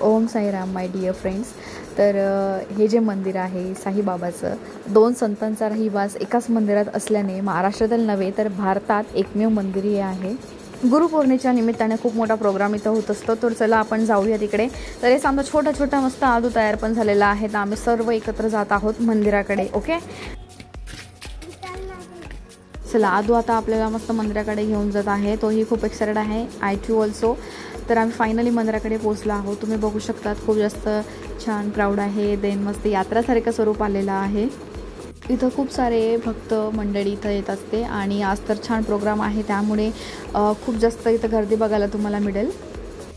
Om Sairam my dear friends. तर हे जे मंदिर आहे साईबाबाचं, दोन संतांचा रहिवास एकाच मंदिरात असल्याने महाराष्ट्रातील नव्हे तर भारतात एकमेव मंदिर हे आहे. गुरुपौर्णिमेच्या निमित्ताने खूप मोठा प्रोग्राम इथं होत असतो. तर चला आपण जाऊया तिकडे. तर हे आमचा छोटा छोटा मस्त आदू तयार पण झालेला आहे. तर आम्ही सर्व एकत्र जात आहोत मंदिराकडे. ओके, चला आदू आता आपल्याला मस्त मंदिराकडे घेऊन जात आहे. तोही खूप एक्साइटेड आहे. I too also. तर आम्ही फायनली मंदिराकडे पोहोचलो आहोत. तुम्ही बघू शकतात खूप जास्त छान क्राऊड आहे. देन मस्त यात्रासारखं स्वरूप आलेलं आहे. इथं खूप सारे भक्त मंडळी इथं येत असते आणि आज तर छान प्रोग्राम आहे, त्यामुळे खूप जास्त इथं गर्दी बघायला तुम्हाला मिळेल.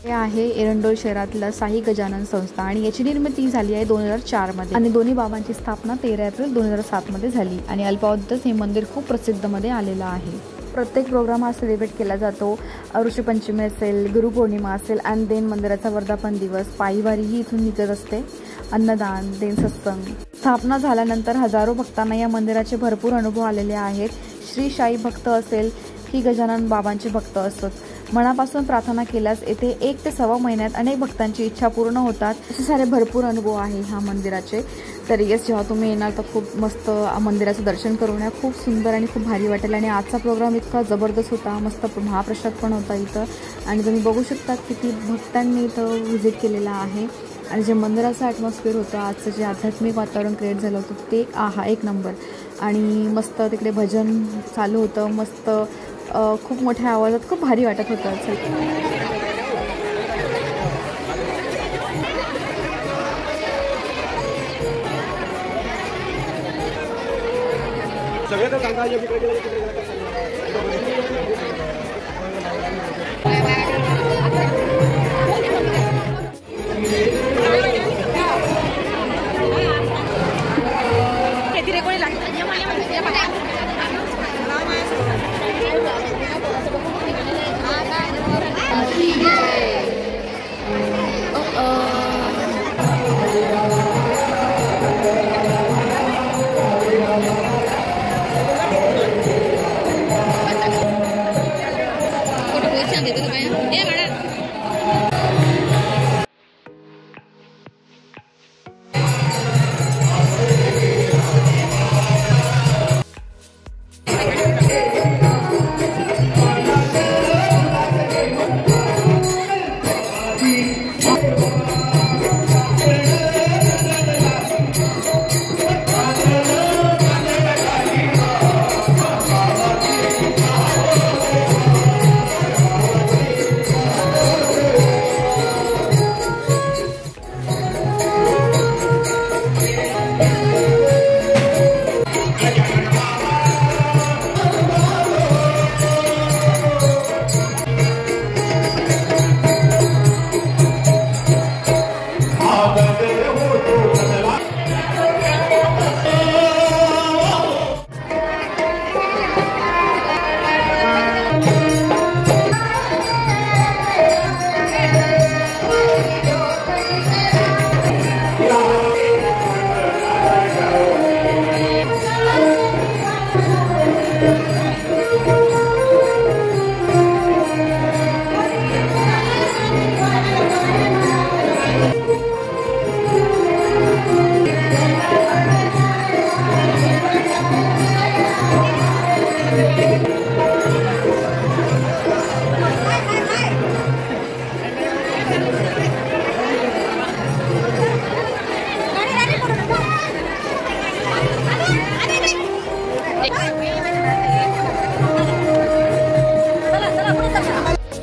हे आहे एरंडोल शहरातलं साई गजानन संस्था आणि याची निर्मिती झाली आहे 2004 मध्ये आणि दोन्ही बाबांची स्थापना 13 एप्रिल 2007 मध्ये झाली आणि अल्पावधीतच हे मंदिर खूप प्रसिद्धमध्ये आलेलं आहे. प्रत्येक प्रोग्राम हा सेलिब्रेट केला जातो. ऋषीपंचमी असेल, गुरुपौर्णिमा असेल आणि देन मंदिराचा वर्धापन दिवस, पायीवारीही इथून निघत असते, अन्नदान, देन सत्संग. स्थापना झाल्यानंतर हजारो भक्तांना या मंदिराचे भरपूर अनुभव आलेले आहेत. श्री साई भक्त असेल की गजानन बाबांचे भक्त असतात, मनापासून प्रार्थना केल्यास येथे 1 ते 1.25 महिन्यात अनेक भक्तांची इच्छा पूर्ण होतात. असे सारे भरपूर अनुभव आहे ह्या मंदिराचे. तर जेव्हा तुम्ही येणार तर खूप मस्त मंदिराचं दर्शन करून या. खूप सुंदर आणि खूप भारी वाटेल. आणि आजचा प्रोग्राम इतका जबरदस्त होता. मस्त महाप्रसाद पण होता इथं आणि तुम्ही बघू शकता किती भक्तांनी इथं व्हिजिट केलेला आहे. आणि जे मंदिराचं ॲटमॉस्फिअर होतं, आजचं जे आध्यात्मिक वातावरण क्रिएट झालं होतं ते एक नंबर. आणि मस्त तिकडे भजन चालू होतं, मस्त खूप मोठ्या आवाजात, खूप भारी वाटत होतं.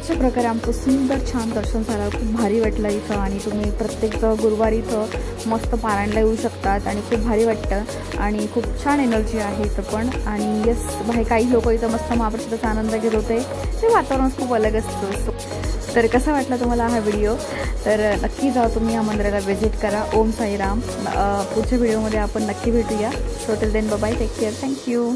अशा प्रकारे आमचं सुंदर छान दर्शन झालं. खूप भारी वाटलं इथं. आणि तुम्ही प्रत्येक गुरुवारी इथं मस्त पारायणला येऊ शकतात आणि खूप भारी वाटतं आणि खूप छान एनर्जी आहे इथं पण. आणि बाहेर काही लोक इथं मस्त महाप्रसादाचा आनंद घेत होते. ते वातावरण खूप अलग असतं. तर कसा वाटला तुम्हाला हा व्हिडिओ? तर नक्की जा तुम्ही या मंदिराला व्हिजिट करा. ओम साईराम. पुढच्या व्हिडिओमध्ये आपण नक्की भेटूया. So till then bye bye, take care, thank you.